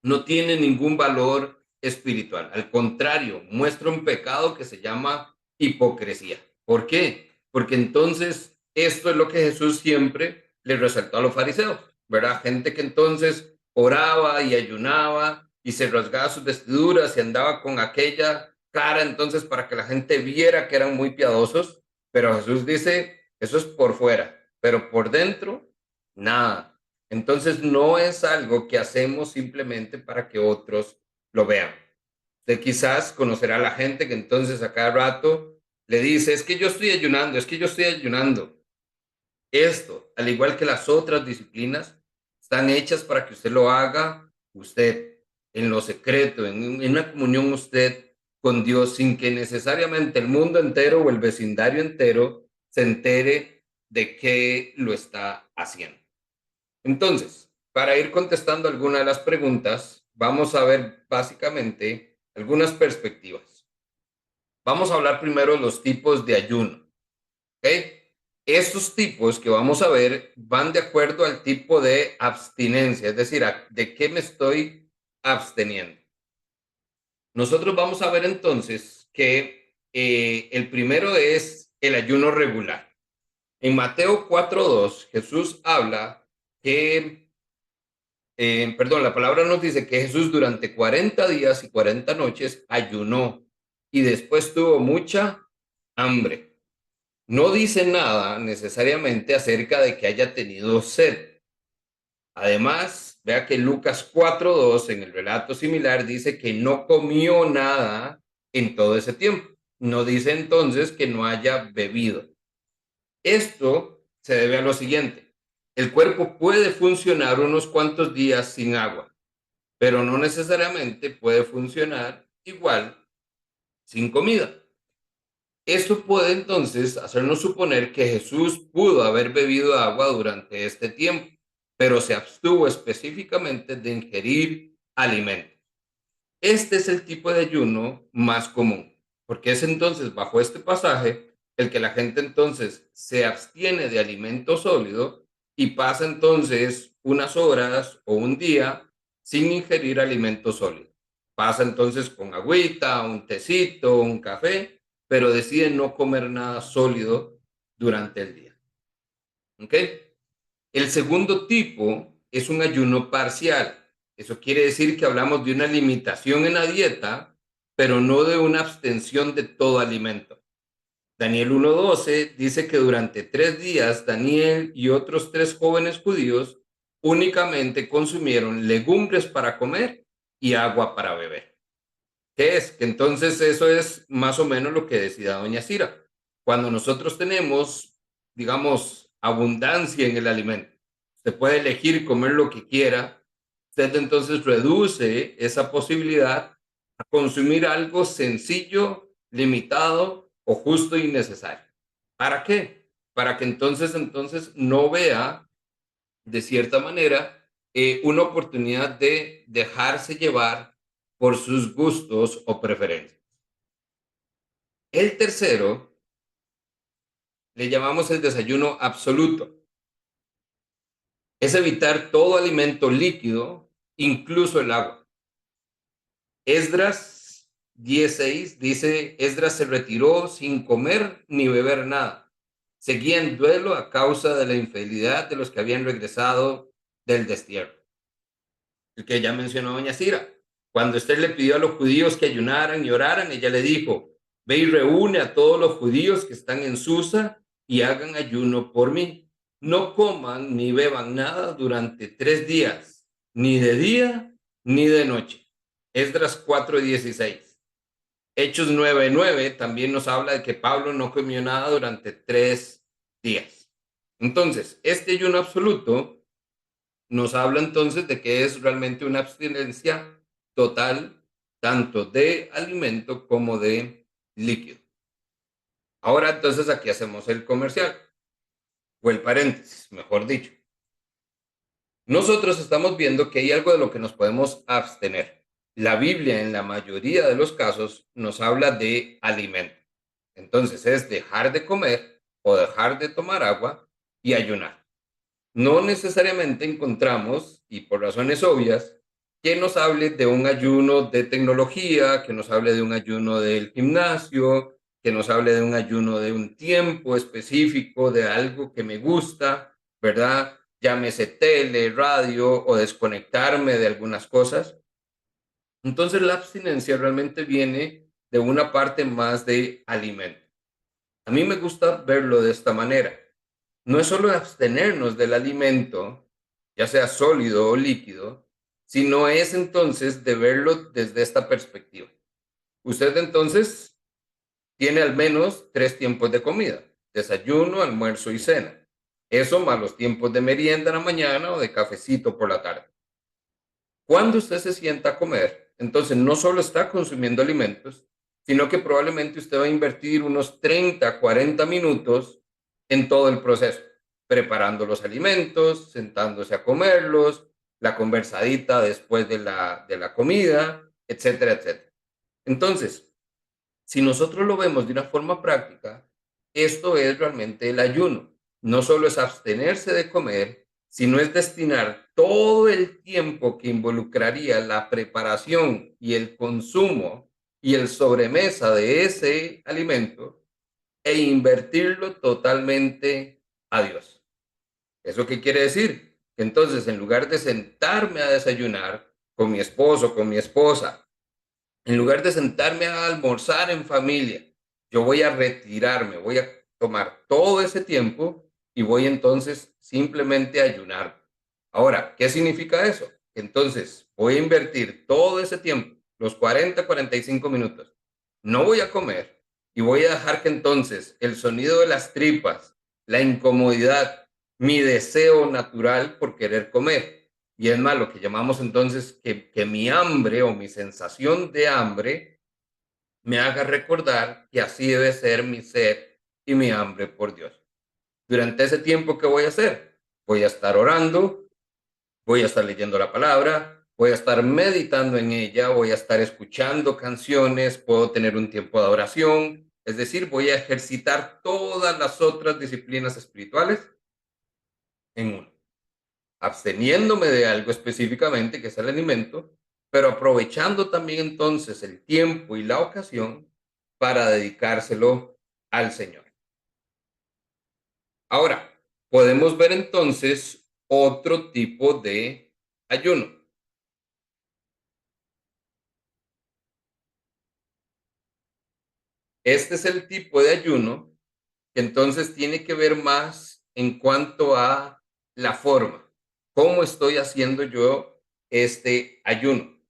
no tiene ningún valor espiritual. Al contrario, muestra un pecado que se llama hipocresía. ¿Por qué? Porque entonces esto es lo que Jesús siempre le resaltó a los fariseos, ¿verdad? Gente que entonces oraba y ayunaba y se rasgaba sus vestiduras y andaba con aquella cara entonces para que la gente viera que eran muy piadosos, pero Jesús dice, eso es por fuera, pero por dentro, nada. Entonces no es algo que hacemos simplemente para que otros lo vean. Usted quizás conocerá a la gente que entonces a cada rato le dice, es que yo estoy ayunando, es que yo estoy ayunando. Esto, al igual que las otras disciplinas, están hechas para que usted lo haga usted en lo secreto, en una comunión usted con Dios, sin que necesariamente el mundo entero o el vecindario entero se entere de que lo está haciendo. Entonces, para ir contestando algunas de las preguntas, vamos a ver básicamente algunas perspectivas. Vamos a hablar primero de los tipos de ayuno. ¿Ok? Estos tipos que vamos a ver van de acuerdo al tipo de abstinencia, es decir, de qué me estoy absteniendo. Nosotros vamos a ver entonces que el primero es el ayuno regular. En Mateo 4:2, Jesús habla que perdón, la palabra nos dice que Jesús durante 40 días y 40 noches ayunó y después tuvo mucha hambre. No dice nada necesariamente acerca de que haya tenido sed. Además, vea que Lucas 4:2 en el relato similar dice que no comió nada en todo ese tiempo. No dice entonces que no haya bebido. Esto se debe a lo siguiente. El cuerpo puede funcionar unos cuantos días sin agua, pero no necesariamente puede funcionar igual sin comida. Esto puede entonces hacernos suponer que Jesús pudo haber bebido agua durante este tiempo, pero se abstuvo específicamente de ingerir alimentos. Este es el tipo de ayuno más común, porque es entonces bajo este pasaje el que la gente entonces se abstiene de alimento sólido y pasa entonces unas horas o un día sin ingerir alimento sólido. Pasa entonces con agüita, un tecito, un café, pero decide no comer nada sólido durante el día. ¿Ok? El segundo tipo es un ayuno parcial. Eso quiere decir que hablamos de una limitación en la dieta, pero no de una abstención de todo alimento. Daniel 1:12 dice que durante 3 días Daniel y otros 3 jóvenes judíos únicamente consumieron legumbres para comer y agua para beber. ¿Qué es? Que entonces eso es más o menos lo que decía doña Cira. Cuando nosotros tenemos, digamos, abundancia en el alimento, usted puede elegir comer lo que quiera, usted entonces reduce esa posibilidad a consumir algo sencillo, limitado o justo y necesario. ¿Para qué? Para que entonces no vea de cierta manera una oportunidad de dejarse llevar por sus gustos o preferencias. El tercero le llamamos el desayuno absoluto. Es evitar todo alimento líquido, incluso el agua. Esdras 10:6 dice, Esdras se retiró sin comer ni beber nada. Seguía en duelo a causa de la infidelidad de los que habían regresado del destierro. El que ya mencionó doña Cira. Cuando Esther le pidió a los judíos que ayunaran y oraran, ella le dijo, ve y reúne a todos los judíos que están en Susa y hagan ayuno por mí. no coman ni beban nada durante 3 días, ni de día ni de noche. Esdras 4:16. Hechos 9:9 también nos habla de que Pablo no comió nada durante 3 días. Entonces, este ayuno absoluto nos habla entonces de que es realmente una abstinencia total, tanto de alimento como de líquido. Ahora entonces aquí hacemos el comercial, o el paréntesis, mejor dicho. Nosotros estamos viendo que hay algo de lo que nos podemos abstener. La Biblia en la mayoría de los casos nos habla de alimento. Entonces es dejar de comer o dejar de tomar agua y ayunar. No necesariamente encontramos, y por razones obvias, que nos hable de un ayuno de tecnología, que nos hable de un ayuno del gimnasio, que nos hable de un ayuno de un tiempo específico, de algo que me gusta, ¿verdad? Llámese tele, radio o desconectarme de algunas cosas. Entonces la abstinencia realmente viene de una parte más de alimento. A mí me gusta verlo de esta manera. No es solo abstenernos del alimento, ya sea sólido o líquido, sino es entonces de verlo desde esta perspectiva. Usted entonces tiene al menos 3 tiempos de comida: desayuno, almuerzo y cena. Eso más los tiempos de merienda en la mañana o de cafecito por la tarde. Cuando usted se sienta a comer, entonces no solo está consumiendo alimentos, sino que probablemente usted va a invertir unos 30, 40 minutos en todo el proceso, preparando los alimentos, sentándose a comerlos, la conversadita después de la comida, etcétera, etcétera. Entonces, si nosotros lo vemos de una forma práctica, esto es realmente el ayuno. No solo es abstenerse de comer, sino es destinar todo el tiempo que involucraría la preparación y el consumo y el sobremesa de ese alimento e invertirlo totalmente a Dios. ¿Eso qué quiere decir? Entonces, en lugar de sentarme a desayunar con mi esposo, con mi esposa, en lugar de sentarme a almorzar en familia, yo voy a retirarme, voy a tomar todo ese tiempo y voy entonces simplemente a ayunar. Ahora, ¿qué significa eso? Entonces, voy a invertir todo ese tiempo, los 40, 45 minutos. No voy a comer y voy a dejar que entonces el sonido de las tripas, la incomodidad, mi deseo natural por querer comer, y es más, lo que llamamos entonces que mi hambre o mi sensación de hambre me haga recordar que así debe ser mi sed y mi hambre por Dios. Durante ese tiempo, ¿qué voy a hacer? Voy a estar orando, voy a estar leyendo la palabra, voy a estar meditando en ella, voy a estar escuchando canciones, puedo tener un tiempo de oración, es decir, voy a ejercitar todas las otras disciplinas espirituales en uno, absteniéndome de algo específicamente, que es el alimento, pero aprovechando también entonces el tiempo y la ocasión para dedicárselo al Señor. Ahora, podemos ver entonces otro tipo de ayuno. Este es el tipo de ayuno que entonces tiene que ver más en cuanto a la forma. ¿Cómo estoy haciendo yo este ayuno?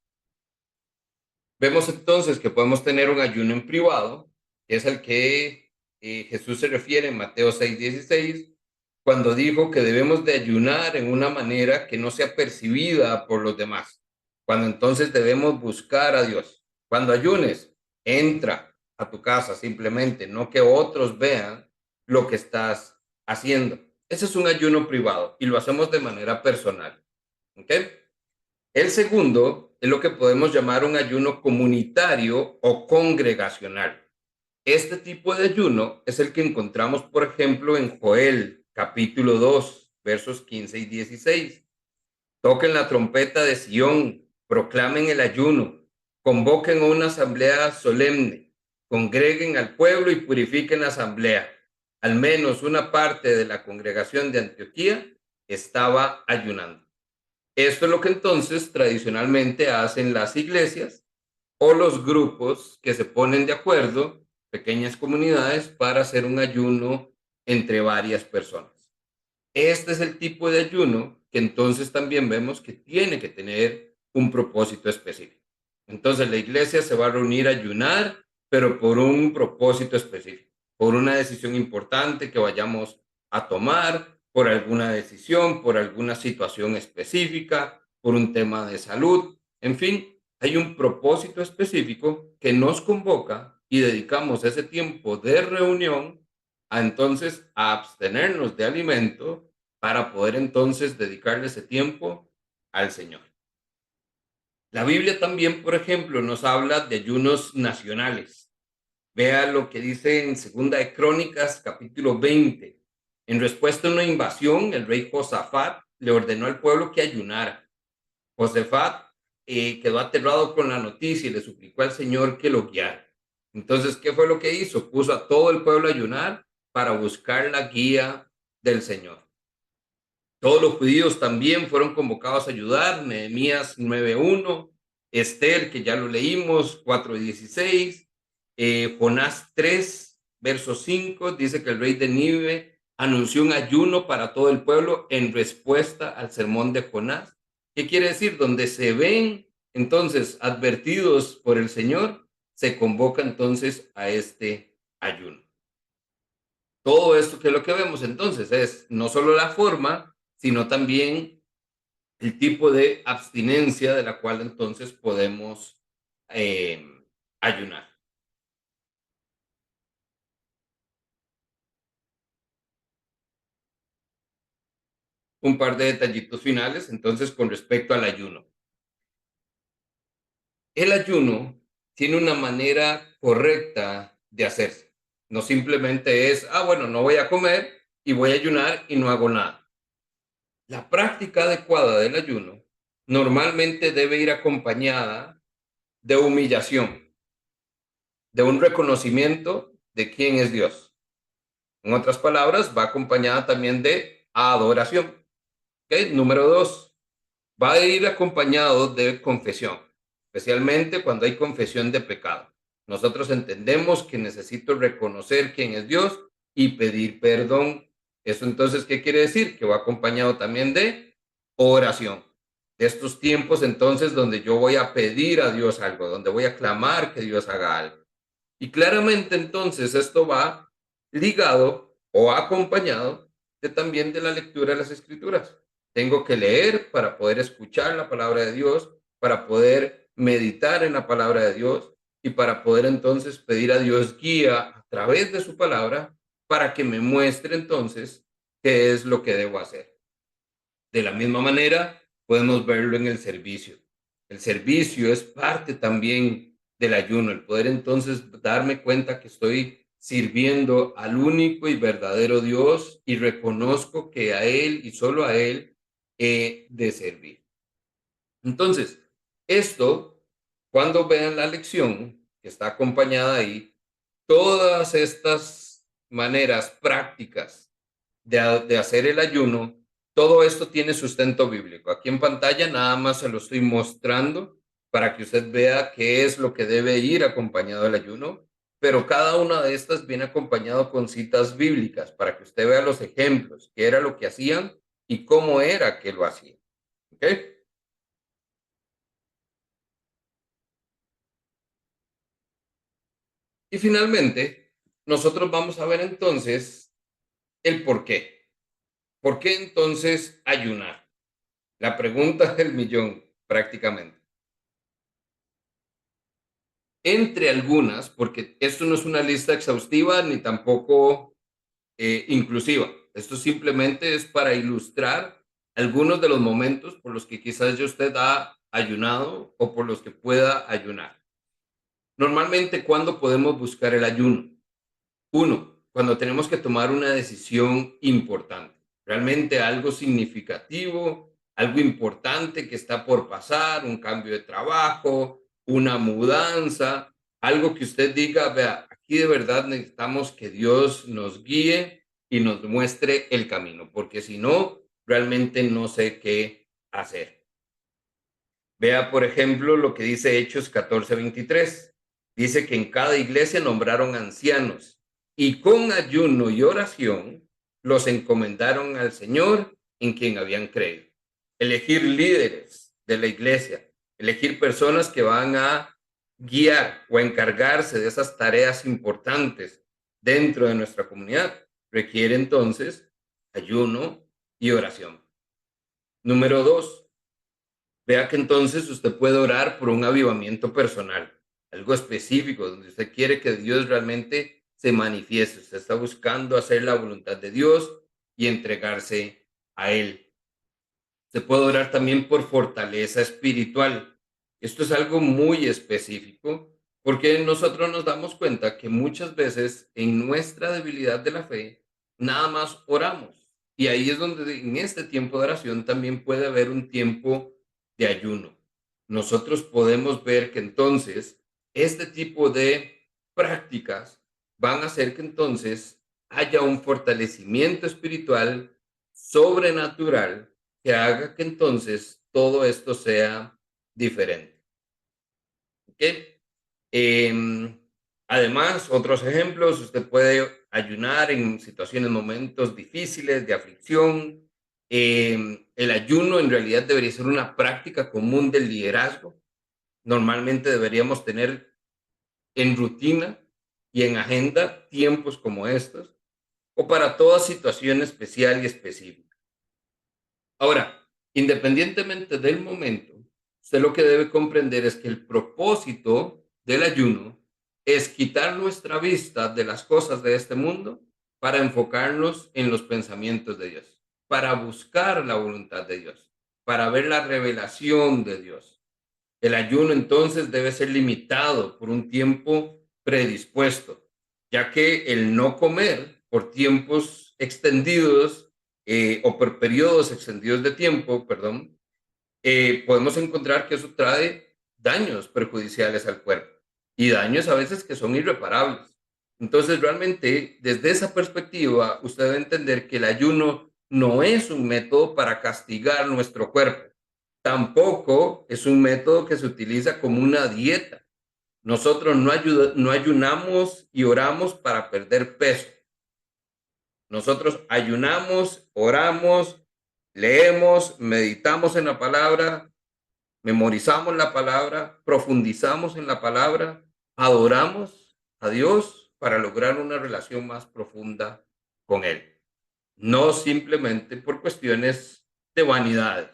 Vemos entonces que podemos tener un ayuno en privado, que es el que Jesús se refiere en Mateo 6:16, cuando dijo que debemos de ayunar en una manera que no sea percibida por los demás. Cuando entonces debemos buscar a Dios. Cuando ayunes, entra a tu casa simplemente, no que otros vean lo que estás haciendo. Ese es un ayuno privado y lo hacemos de manera personal. ¿Ok? El segundo es lo que podemos llamar un ayuno comunitario o congregacional. Este tipo de ayuno es el que encontramos, por ejemplo, en Joel, capítulo 2, versos 15 y 16. Toquen la trompeta de Sión, proclamen el ayuno, convoquen a una asamblea solemne, congreguen al pueblo y purifiquen la asamblea. Al menos una parte de la congregación de Antioquía estaba ayunando. Esto es lo que entonces tradicionalmente hacen las iglesias o los grupos que se ponen de acuerdo, pequeñas comunidades, para hacer un ayuno entre varias personas. Este es el tipo de ayuno que entonces también vemos que tiene que tener un propósito específico. Entonces la iglesia se va a reunir a ayunar, pero por un propósito específico, por una decisión importante que vayamos a tomar, por alguna decisión, por alguna situación específica, por un tema de salud, en fin, hay un propósito específico que nos convoca y dedicamos ese tiempo de reunión a entonces a abstenernos de alimento para poder entonces dedicarle ese tiempo al Señor. La Biblia también, por ejemplo, nos habla de ayunos nacionales. Vea lo que dice en Segunda de Crónicas, capítulo 20. En respuesta a una invasión, el rey Josafat le ordenó al pueblo que ayunara. Josafat quedó aterrado con la noticia y le suplicó al Señor que lo guiara. Entonces, ¿qué fue lo que hizo? Puso a todo el pueblo a ayunar para buscar la guía del Señor. Todos los judíos también fueron convocados a ayudar. Nehemías 9:1, Esther, que ya lo leímos, 4:16, Jonás 3, verso 5, dice que el rey de Nínive anunció un ayuno para todo el pueblo en respuesta al sermón de Jonás. ¿Qué quiere decir? Donde se ven entonces advertidos por el Señor, se convoca entonces a este ayuno. Todo esto que es lo que vemos entonces es no solo la forma, sino también el tipo de abstinencia de la cual entonces podemos eh, ayunar. Un par de detallitos finales, entonces, con respecto al ayuno. El ayuno tiene una manera correcta de hacerse. No simplemente es, bueno, no voy a comer y voy a ayunar y no hago nada. La práctica adecuada del ayuno normalmente debe ir acompañada de humillación, de un reconocimiento de quién es Dios. En otras palabras, va acompañada también de adoración. ¿Okay? Número dos, va a ir acompañado de confesión, especialmente cuando hay confesión de pecado. Nosotros entendemos que necesito reconocer quién es Dios y pedir perdón. Eso entonces, ¿qué quiere decir? Que va acompañado también de oración. De estos tiempos entonces donde yo voy a pedir a Dios algo, donde voy a clamar que Dios haga algo. Y claramente entonces esto va ligado o acompañado también de la lectura de las escrituras. Tengo que leer para poder escuchar la palabra de Dios, para poder meditar en la palabra de Dios y para poder entonces pedir a Dios guía a través de su palabra para que me muestre entonces qué es lo que debo hacer. De la misma manera, podemos verlo en el servicio. El servicio es parte también del ayuno, el poder entonces darme cuenta que estoy sirviendo al único y verdadero Dios y reconozco que a Él y solo a Él he de servir. Entonces, esto, cuando vean la lección que está acompañada ahí, todas estas maneras prácticas de hacer el ayuno, todo esto tiene sustento bíblico. Aquí en pantalla nada más se lo estoy mostrando para que usted vea qué es lo que debe ir acompañado del ayuno, pero cada una de estas viene acompañado con citas bíblicas para que usted vea los ejemplos, qué era lo que hacían y cómo era que lo hacían. ¿Ok? Y finalmente, nosotros vamos a ver entonces el por qué. ¿Por qué entonces ayunar? La pregunta del millón, prácticamente. Entre algunas, porque esto no es una lista exhaustiva ni tampoco inclusiva. Esto simplemente es para ilustrar algunos de los momentos por los que quizás ya usted ha ayunado o por los que pueda ayunar. Normalmente, ¿cuándo podemos buscar el ayuno? Uno, cuando tenemos que tomar una decisión importante, realmente algo significativo, algo importante que está por pasar, un cambio de trabajo, una mudanza, algo que usted diga, vea, aquí de verdad necesitamos que Dios nos guíe y nos muestre el camino, porque si no, realmente no sé qué hacer. Vea, por ejemplo, lo que dice Hechos 14:23. Dice que en cada iglesia nombraron ancianos y con ayuno y oración los encomendaron al Señor en quien habían creído. Elegir líderes de la iglesia, elegir personas que van a guiar o a encargarse de esas tareas importantes dentro de nuestra comunidad, requiere entonces ayuno y oración. Número 2, vea que entonces usted puede orar por un avivamiento personal, algo específico, donde usted quiere que Dios realmente se manifieste. Usted está buscando hacer la voluntad de Dios y entregarse a Él. Se puede orar también por fortaleza espiritual. Esto es algo muy específico porque nosotros nos damos cuenta que muchas veces en nuestra debilidad de la fe, nada más oramos. Y ahí es donde en este tiempo de oración también puede haber un tiempo de ayuno. Nosotros podemos ver que entonces este tipo de prácticas van a hacer que entonces haya un fortalecimiento espiritual sobrenatural que haga que entonces todo esto sea diferente. ¿Ok? Eh, Además, otros ejemplos, usted puede ayunar en situaciones, momentos difíciles de aflicción. El ayuno en realidad debería ser una práctica común del liderazgo. Normalmente deberíamos tener en rutina y en agenda tiempos como estos o para toda situación especial y específica. Ahora, independientemente del momento, usted lo que debe comprender es que el propósito del ayuno es quitar nuestra vista de las cosas de este mundo para enfocarnos en los pensamientos de Dios, para buscar la voluntad de Dios, para ver la revelación de Dios. El ayuno entonces debe ser limitado por un tiempo predispuesto, ya que el no comer por tiempos extendidos o por periodos extendidos de tiempo, perdón, podemos encontrar que eso trae daños perjudiciales al cuerpo y daños a veces que son irreparables. Entonces, realmente, desde esa perspectiva, usted debe entender que el ayuno no es un método para castigar nuestro cuerpo. Tampoco es un método que se utiliza como una dieta. Nosotros no ayunamos y oramos para perder peso. Nosotros ayunamos, oramos, leemos, meditamos en la palabra, memorizamos la palabra, profundizamos en la palabra, adoramos a Dios para lograr una relación más profunda con Él. No simplemente por cuestiones de vanidades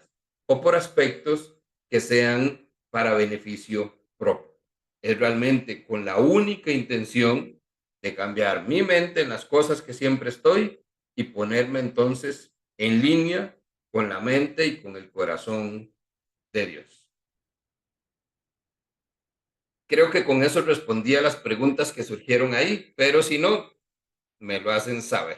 o por aspectos que sean para beneficio propio. Es realmente con la única intención de cambiar mi mente en las cosas que siempre estoy y ponerme entonces en línea con la mente y con el corazón de Dios. Creo que con eso respondí a las preguntas que surgieron ahí, pero si no, me lo hacen saber.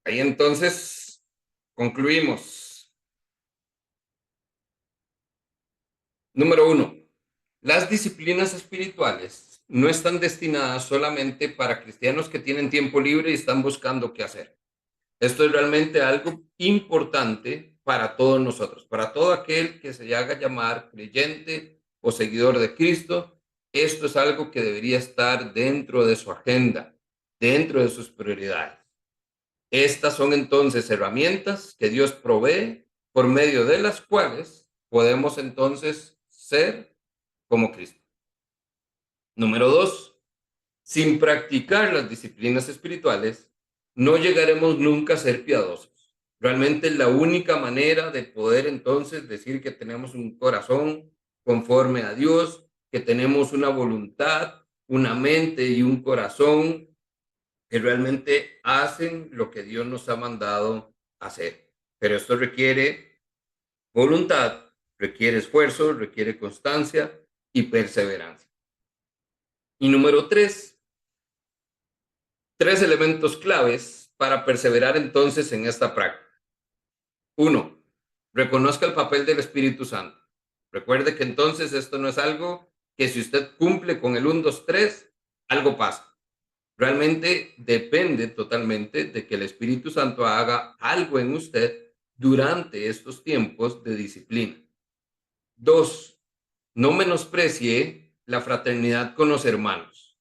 Ahí entonces concluimos. Número uno, las disciplinas espirituales no están destinadas solamente para cristianos que tienen tiempo libre y están buscando qué hacer. Esto es realmente algo importante para todos nosotros, para todo aquel que se haga llamar creyente o seguidor de Cristo. Esto es algo que debería estar dentro de su agenda, dentro de sus prioridades. Estas son entonces herramientas que Dios provee por medio de las cuales podemos entonces ser como Cristo. Número 2, sin practicar las disciplinas espirituales, no llegaremos nunca a ser piadosos. Realmente la única manera de poder entonces decir que tenemos un corazón conforme a Dios, que tenemos una voluntad, una mente y un corazón que realmente hacen lo que Dios nos ha mandado hacer. Pero esto requiere voluntad, requiere esfuerzo, requiere constancia y perseverancia. Y número 3, tres elementos claves para perseverar entonces en esta práctica. 1, reconozca el papel del Espíritu Santo. Recuerde que entonces esto no es algo que si usted cumple con el 1, 2, 3, algo pasa. Realmente depende totalmente de que el Espíritu Santo haga algo en usted durante estos tiempos de disciplina. Dos, no menosprecie la fraternidad con los hermanos.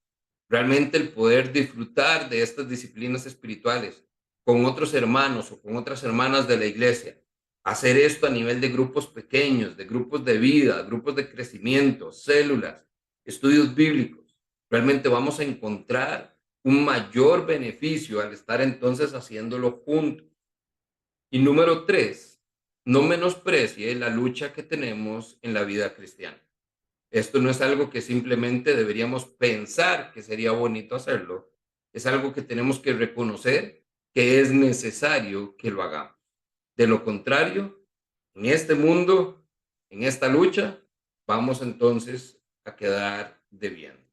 Realmente el poder disfrutar de estas disciplinas espirituales con otros hermanos o con otras hermanas de la iglesia. Hacer esto a nivel de grupos pequeños, de grupos de vida, grupos de crecimiento, células, estudios bíblicos. Realmente vamos a encontrar un mayor beneficio al estar entonces haciéndolo juntos. Y número tres, no menosprecie la lucha que tenemos en la vida cristiana. Esto no es algo que simplemente deberíamos pensar que sería bonito hacerlo, es algo que tenemos que reconocer que es necesario que lo hagamos. De lo contrario, en este mundo, en esta lucha, vamos entonces a quedar debiendo.